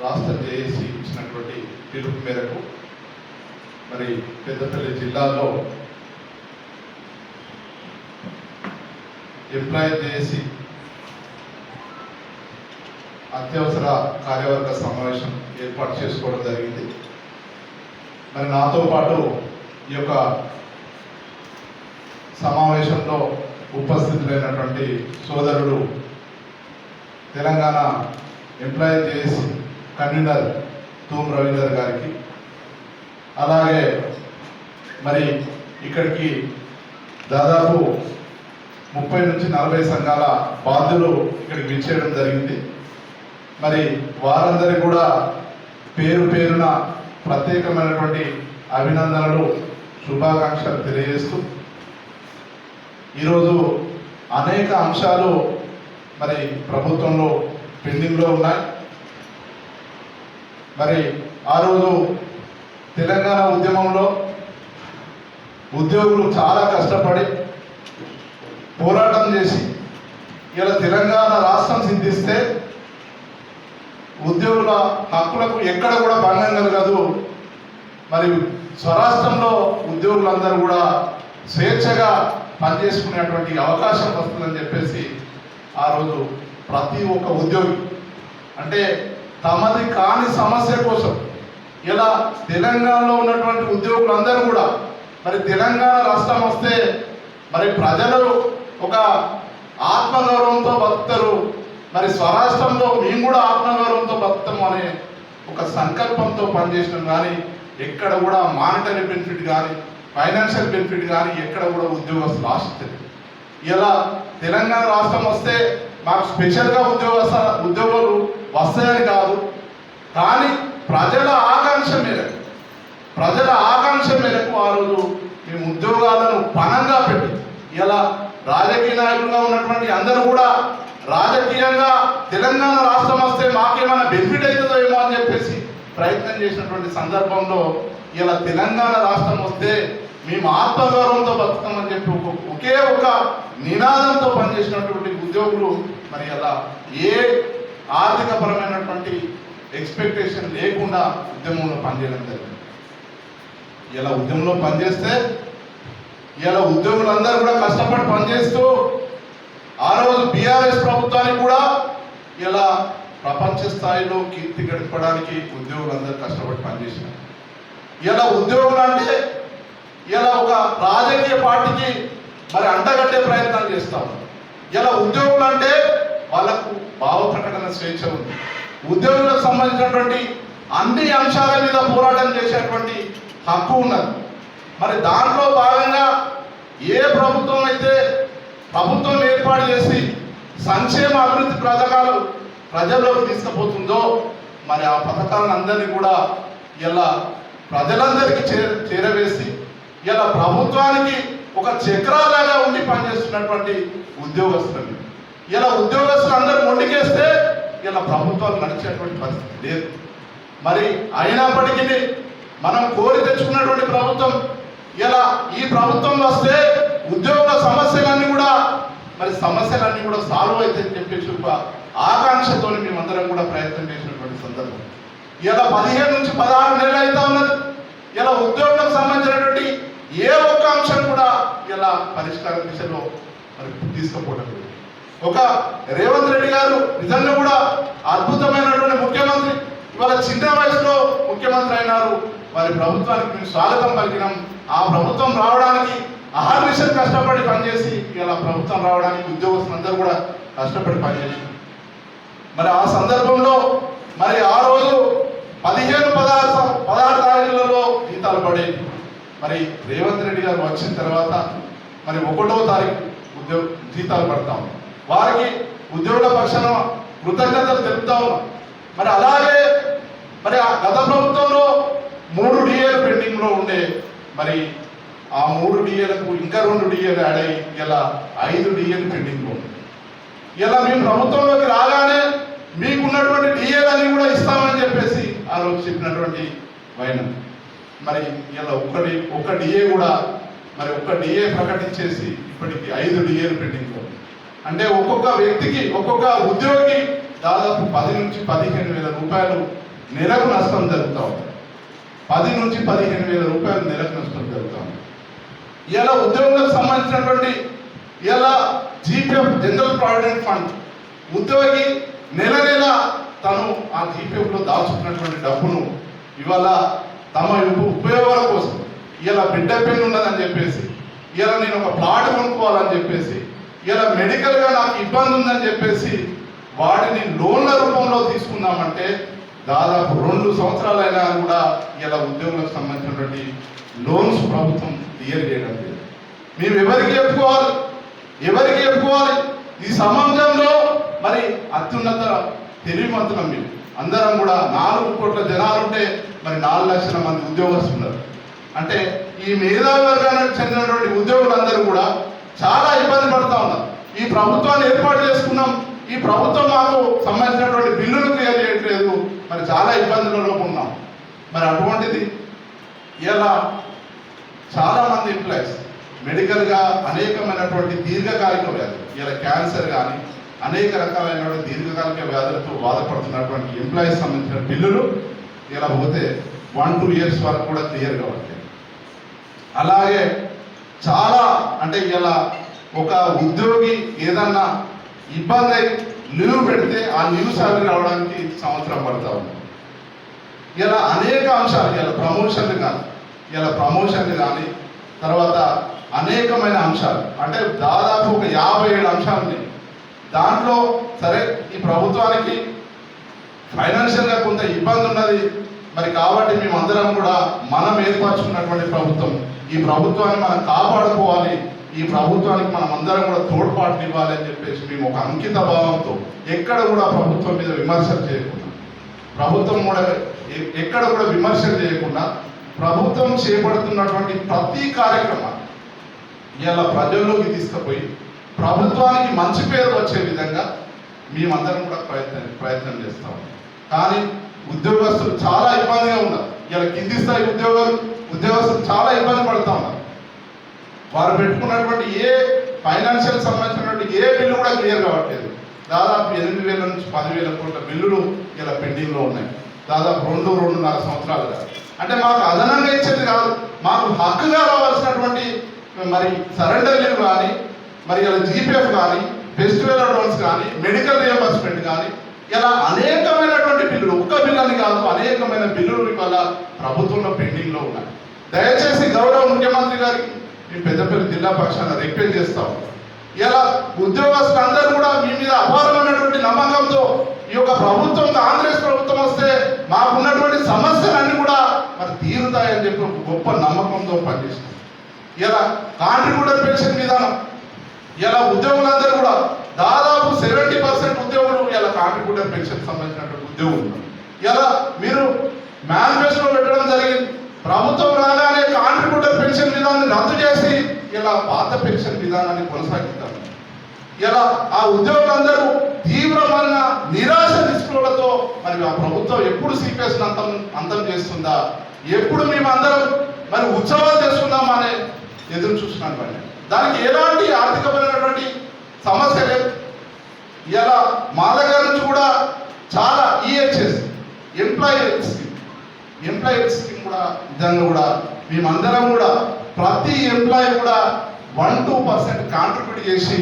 రాష్ట్ర జేఏసీ ఇచ్చినటువంటి పిలుపు మేరకు మరి పెద్దపల్లి జిల్లాలో ఎంప్లాయీ జేఏసీ అత్యవసర కార్యవర్గ సమావేశం ఏర్పాటు చేసుకోవడం జరిగింది. మరి నాతో పాటు ఈ యొక్క సమావేశంలో ఉపస్థితులైనటువంటి సోదరుడు Telangana employee JAC convener తూమ్ Ravinder గారికి, అలాగే మరి ఇక్కడికి దాదాపు 30 నుంచి 40 సంఘాల బాధ్యులు ఇక్కడికి విచ్చేయడం జరిగింది. మరి వారందరికీ కూడా పేరు పేరున ప్రత్యేకమైనటువంటి అభినందనలు, శుభాకాంక్షలు తెలియజేస్తూ ఈరోజు అనేక అంశాలు మరి ప్రభుత్వంలో పెండింగ్లో ఉన్నాయి. మరి ఆ రోజు తెలంగాణ ఉద్యమంలో ఉద్యోగులు చాలా కష్టపడి పోరాటం చేసి ఇలా తెలంగాణ రాష్ట్రం సిద్ధిస్తే ఉద్యోగుల హక్కులకు ఎక్కడ కూడా భంగం కలగదు, మరి స్వరాష్ట్రంలో ఉద్యోగులందరూ కూడా స్వేచ్ఛగా పనిచేసుకునేటువంటి అవకాశం వస్తుందని చెప్పేసి ఆ రోజు ప్రతి ఒక్క ఉద్యోగి అంటే తమది కాని సమస్య కోసం ఇలా తెలంగాణలో ఉన్నటువంటి ఉద్యోగులందరూ కూడా మరి తెలంగాణ రాష్ట్రం వస్తే మరి ప్రజలు ఒక ఆత్మగౌరవంతో బతుకుతారు, మరి స్వరాష్ట్రంలో మేము కూడా ఆత్మగౌరవంతో బతుకుతాము అనే ఒక సంకల్పంతో పనిచేసినాం. కానీ ఎక్కడ కూడా మానిటరీ బెనిఫిట్ కానీ ఫైనాన్షియల్ బెనిఫిట్ కానీ ఎక్కడ కూడా ఉద్యోగస్తులు ఆశించలేదు. ఇలా తెలంగాణ రాష్ట్రం వస్తే మాకు స్పెషల్గా ఉద్యోగాలు వస్తాయని కాదు, కానీ ప్రజల ఆకాంక్ష మేరకు ఆ రోజు మేము ఉద్యోగాలను పణంగా పెట్టి ఇలా రాజకీయ నాయకులుగా ఉన్నటువంటి అందరూ కూడా రాజకీయంగా తెలంగాణ రాష్ట్రం వస్తే మాకేమైనా బెనిఫిట్ అవుతుందో ఏమో అని చెప్పేసి ప్రయత్నం చేసినటువంటి సందర్భంలో ఇలా తెలంగాణ రాష్ట్రం వస్తే మేము ఆత్మగౌరవంతో బతుకుతామని చెప్పి ఒకే ఒక నినాదంతో పనిచేసినటువంటి ఉద్యోగులు మరి అలా ఏ ఆర్థికపరమైనటువంటి ఎక్స్పెక్టేషన్ లేకుండా ఉద్యమంలో పనిచేయడం జరిగింది. ఇలా ఉద్యమంలో పనిచేస్తే ఇలా ఉద్యోగులందరూ కూడా కష్టపడి పనిచేస్తూ ఆ రోజు బీఆర్ఎస్ ప్రభుత్వానికి కూడా ఇలా ప్రపంచ స్థాయిలో కీర్తి గడపడానికి ఉద్యోగులందరూ కష్టపడి పనిచేసినారు. ఇలా ఉద్యోగులు అంటే ఇలా ఒక రాజకీయ పార్టీకి మరి అంటగట్టే ప్రయత్నం చేస్తాం. ఇలా ఉద్యోగులు అంటే వాళ్ళకు భావ ప్రకటన స్వేచ్ఛ ఉంది, ఉద్యోగులకు సంబంధించినటువంటి అన్ని అంశాల మీద పోరాటం చేసేటువంటి హక్కు ఉన్నది. మరి దాంట్లో భాగంగా ఏ ప్రభుత్వం అయితే ప్రభుత్వం ఏర్పాటు చేసి సంక్షేమ అభివృద్ధి పథకాలు ప్రజల్లోకి తీసుకుపోతుందో మరి ఆ పథకాలను అందరినీ కూడా ఇలా ప్రజలందరికీ చేరవేసి ఇలా ప్రభుత్వానికి ఒక చక్రాలాగా ఉండి పనిచేస్తున్నటువంటి ఉద్యోగస్తులు ఇలా ఉద్యోగస్తులు అందరూ మొండికేస్తే ఇలా ప్రభుత్వాలు నడిచేటువంటి పరిస్థితి లేదు. మరి అయినప్పటికీ మనం కోరి తెచ్చుకున్నటువంటి ప్రభుత్వం ఇలా ఈ ప్రభుత్వం వస్తే ఉద్యోగుల సమస్యలన్నీ కూడా సాల్వ్ అవుతాయని చెప్పేసి ఒక ఆకాంక్షతో మేమందరం కూడా ప్రయత్నం చేసినటువంటి సందర్భం. ఇలా 15 నుంచి 16 నెలలు అవుతా ఉన్నది. ఇలా ఉద్యోగులకు సంబంధించినటువంటి ఏ ఒక్క అంశం కూడా ఇలా పరిష్కార దిశలో మరి తీసుకుపోవడం లేదు. ఒక రేవంత్ రెడ్డి గారు నిజంగా కూడా అద్భుతమైనటువంటి ముఖ్యమంత్రి, ఇవాళ చిన్న వయసులో ముఖ్యమంత్రి అయినారు. వారి ప్రభుత్వానికి మేము స్వాగతం పలికినాం. ఆ ప్రభుత్వం రావడానికి అహర్నిశలు కష్టపడి పనిచేసి ఇలా ప్రభుత్వం రావడానికి ఉద్యోగస్తులందరూ కూడా కష్టపడి పనిచేసినాం. మరి ఆ సందర్భంలో మరి ఆ రోజు 15-16 తారీఖులలో జీతాలు పడేవి. మరి రేవంత్ రెడ్డి గారు వచ్చిన తర్వాత మరి 1వ తారీఖు జీతాలు పడతాం. వారికి ఉద్యోగుల పక్షాన కృతజ్ఞతలు తెలుపుతా ఉన్నాం. మరి అలాగే మరి ఆ గత ప్రభుత్వంలో 3 డిఏలు పెండింగ్లో ఉండే, మరి ఆ 3 డిఏలకు ఇంకా 2 డిఏలు యాడ్ అయ్యి ఇలా 5 డిఏలు పెండింగ్లో ఉంది. ఇలా మేము ప్రభుత్వంలోకి రాగానే మీకున్నటువంటి డిఏలన్నీ కూడా ఇస్తామని చెప్పేసి ఆ రోజు చెప్పినటువంటి వైనం మరి ఇలా ఒక్క డిఏ కూడా మరి ఒక్క డిఏ ప్రకటించేసి ఇప్పటికి 5 డిఏలు పెండింగ్లో. అంటే ఒక్కొక్క వ్యక్తికి ఒక్కొక్క ఉద్యోగి దాదాపు 10 నుంచి 15 వేల రూపాయలు నెలకు నష్టం జరుగుతూ ఉంది. 10 నుంచి 15 వేల రూపాయలు నెలకు నష్టం జరుగుతూ ఉంది. ఇలా ఉద్యోగులకు సంబంధించినటువంటి ఇలా జీపీఎఫ్ జనరల్ ప్రావిడెంట్ ఫండ్ ఉద్యోగి నెల నెల తను ఆ జీపీఎఫ్లో దాచుకున్నటువంటి డబ్బును ఇవాళ తమ ఉపయోగాల కోసం ఇలా బిడ్డ పెన్ను ఉన్నదని చెప్పేసి, ఇలా నేను ఒక ప్లాట్ కొనుక్కోవాలని చెప్పేసి, ఇలా మెడికల్గా నాకు ఇబ్బంది ఉందని చెప్పేసి వాటిని లోన్ల రూపంలో తీసుకుందామంటే దాదాపు 2 సంవత్సరాలైనా కూడా ఇలా ఉద్యోగులకు సంబంధించినటువంటి లోన్స్ ప్రభుత్వం క్లియర్ చేయడం లేదు. మేము ఎవరికి చెప్పుకోవాలి? ఈ సమాజంలో మరి అత్యున్నత తెలివిమంతులం మేము అందరం కూడా 4 కోట్ల జనాలు ఉంటే మరి 4 లక్షల మంది ఉద్యోగస్తులు ఉన్నారు. అంటే ఈ మేధావి వర్గానికి చెందినటువంటి ఉద్యోగులందరూ కూడా చాలా ఇబ్బంది పడుతూ ఉన్నారు. ఈ ప్రభుత్వాన్ని ఏర్పాటు చేసుకున్నాం, ఈ ప్రభుత్వం మాకు సంబంధించినటువంటి బిల్లులు క్లియర్ చేయట్లేదు, మరి చాలా ఇబ్బందులలో ఉన్నాం. మరి అటువంటిది ఇలా చాలామంది ఎంప్లాయీస్ మెడికల్గా అనేకమైనటువంటి దీర్ఘకాలిక వ్యాధులు, ఇలా క్యాన్సర్ కానీ అనేక రకాలైనటువంటి దీర్ఘకాలిక వ్యాధులతో బాధపడుతున్నటువంటి ఎంప్లాయీస్ సంబంధించిన బిల్లులు ఇలా పోతే 1-2 ఇయర్స్ వరకు కూడా క్లియర్గా ఉంటాయి. అలాగే చాలా అంటే ఇలా ఒక ఉద్యోగి ఏదన్నా ఇబ్బంది అయి లీవ్ పెడితే ఆ లీవ్ సాలరీ రావడానికి సంవత్సరం పడతా ఉంది. ఇలా అనేక అంశాలు ఇలా ప్రమోషన్లు కానీ తర్వాత అనేకమైన అంశాలు అంటే దాదాపు ఒక 57 అంశాలు ఉన్నాయి. దాంట్లో సరే ఈ ప్రభుత్వానికి ఫైనాన్షియల్గా కొంత ఇబ్బంది ఉన్నది మరి, కాబట్టి మేమందరం కూడా మనం ఏర్పరచుకున్నటువంటి ప్రభుత్వం, ఈ ప్రభుత్వాన్ని మనం కాపాడుకోవాలి, ఈ ప్రభుత్వానికి మనం అందరం కూడా తోడ్పాటు ఇవ్వాలి అని చెప్పేసి మేము ఒక అంకిత భావంతో ఎక్కడ కూడా ప్రభుత్వం మీద విమర్శలు చేయకుండా, ప్రభుత్వం చేపడుతున్నటువంటి ప్రతి కార్యక్రమాన్ని ఇలా ప్రజల్లోకి తీసుకుపోయి ప్రభుత్వానికి మంచి పేరు వచ్చే విధంగా మేమందరం కూడా ప్రయత్నం చేస్తాం. కానీ ఉద్యోగస్తులు చాలా ఇబ్బందిగా ఉన్నారు. ఇలా కింది స్థాయి ఉద్యోగస్తులు చాలా ఇబ్బంది పడుతూ ఉన్నారు. వారు పెట్టుకున్నటువంటి ఏ ఫైనాన్షియల్ సంబంధించినటువంటి ఏ బిల్లు కూడా క్లియర్ కావట్లేదు. దాదాపు 8,000 నుంచి 10,000 కోట్ల బిల్లులు ఇలా పెండింగ్లో ఉన్నాయి. దాదాపు 2-2.5 సంవత్సరాలుగా. అంటే మాకు అదనంగా ఇచ్చేది కాదు, మాకు హక్కుగా రావాల్సినటువంటి మరి సరెండర్ లీవ్ కానీ, మరి ఇలా జీపీఎఫ్ కానీ, ఫెస్టివల్ అడ్వాన్స్ కానీ, మెడికల్ రియంబర్స్మెంట్ కానీ, ఇలా అనేకమైనటువంటి బిల్లులు, ఒక్క బిల్లు అని కాదు అనేకమైన బిల్లులు ఇవాళ ప్రభుత్వంలో పెండింగ్లో ఉన్నాయి. దయచేసి గౌరవ ముఖ్యమంత్రి గారికి మేము పెద్దపల్లి జిల్లా పక్షాన రిక్వెస్ట్ చేస్తాం. ఇలా ఉద్యోగస్తులందరూ కూడా మీ మీద అపారమైనటువంటి నమ్మకంతో ఈ యొక్క ప్రభుత్వం కాంగ్రెస్ ప్రభుత్వం వస్తే మాకున్నటువంటి సమస్యలన్నీ కూడా మరి తీరుతాయని చెప్పి ఒక గొప్ప నమ్మకంతో పనిచేస్తాం. ఇలా కాంట్రిబ్యూటర్ పెన్షన్ విధానం, ఇలా ఉద్యోగులందరూ కూడా దాదాపు 70% ఉద్యోగులు ఇలా కాంట్రిబ్యూటర్ పెన్షన్ సంబంధించినటువంటి ఉద్యోగులు. ఇలా మీరు మేనిఫెస్టో పెట్టడం జరిగింది. ప్రభుత్వం రాగానే కాంట్రిబ్యూటర్ పెన్షన్ విధానాన్ని రద్దు చేసి ఇలా పాత పెన్షన్ విధానాన్ని కొనసాగిస్తారు. ఇలా ఆ ఉద్యోగులందరూ తీవ్రమైన నిరాశ నిస్పృహలతో మరి ఆ ప్రభుత్వం ఎప్పుడు సిపిఎస్ అంతం చేస్తుందా, ఎప్పుడు మేమందరం మరి ఉత్సవాలు చేసుకుందామనే ఎదురు చూస్తున్నాం. కానీ దానికి ఎలాంటి ఆర్థికపరమైనటువంటి సమస్య లేదు. ఇలా మా దగ్గర నుంచి కూడా చాలా ఈహెచ్ఎస్ ఎంప్లాయీ స్కీమ్ కూడా నిజంగా కూడా మేమందరం కూడా ప్రతి ఎంప్లాయీ కూడా 1-2% కాంట్రిబ్యూట్ చేసి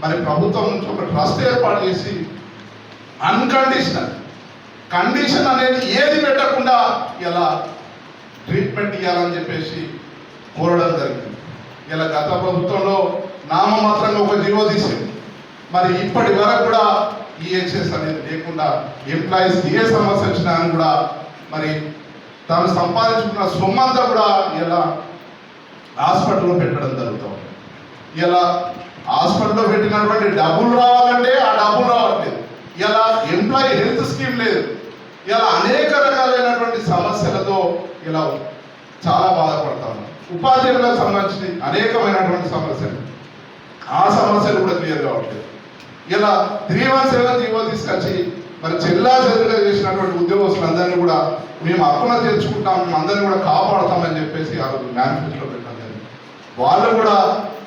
మరి ప్రభుత్వం నుంచి ఒక ట్రస్ట్ ఏర్పాటు చేసి కండిషన్ అనేది ఏది పెట్టకుండా ఇలా ట్రీట్మెంట్ ఇవ్వాలని చెప్పేసి కోరడం జరిగింది. ఇలా గత ప్రభుత్వంలో నామమాత్రంగా ఒక జీవో తీసింది. మరి ఇప్పటి వరకు కూడా ఈహెచ్ఎస్ అనేది లేకుండా ఎంప్లాయీస్ ఏ సమస్య వచ్చినా అని కూడా మరి తాను సంపాదించుకున్న సొమ్మంతా కూడా ఇలా హాస్పిటల్లో పెట్టడం జరుగుతుంది. ఇలా హాస్పిటల్లో పెట్టినటువంటి డబ్బులు రావాలంటే ఆ డబ్బులు రావట్లేదు. ఇలా ఎంప్లాయీ హెల్త్ స్కీమ్ లేదు. ఇలా అనేక రకాలైనటువంటి సమస్యలతో ఇలా చాలా బాధపడతాము. ఉపాధ్యాయులకు సంబంధించి అనేకమైనటువంటి సమస్యలు, ఆ సమస్యలు కూడా క్లియర్ కావట్లేదు. ఇలా 317 జీవో తీసుకొచ్చి మరి చెల్లాచెదురుగా చేసినటువంటి ఉద్యోగస్తులందరినీ కూడా మేము హక్కున తెచ్చుకుంటాం, మేము అందరినీ కూడా కాపాడుతామని చెప్పేసి ఆ రోజు మేనిఫెస్టోలో పెట్టడం జరిగింది. వాళ్ళు కూడా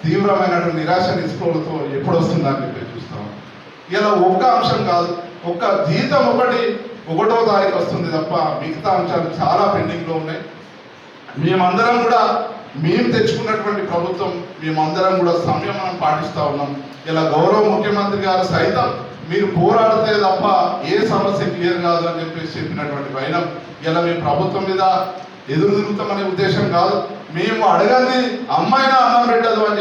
తీవ్రమైనటువంటి నిరాశ నిస్పృహలతో ఎప్పుడు వస్తుందని చెప్పి చూస్తాం. ఇలా ఒక్క అంశం కాదు, ఒక్క జీతం ఒకటి 1వ తారీఖు వస్తుంది తప్ప మిగతా అంశాలు చాలా పెండింగ్లో ఉన్నాయి. మేమందరం కూడా మేము తెచ్చుకున్నటువంటి ప్రభుత్వం మేమందరం కూడా సంయమనం పాటిస్తూ ఉన్నాం. ఇలా గౌరవ ముఖ్యమంత్రి గారు సైతం మీరు పోరాడితే తప్ప ఏ సమస్య క్లియర్ కాదు అని చెప్పేసి చెప్పినటువంటి వైనం ఇలా మేము ప్రభుత్వం మీద ఎదురు తిరుగుతామనే ఉద్దేశం కాదు. మేము అడగంది అమ్మాయినా అన్నం పెట్టదు అని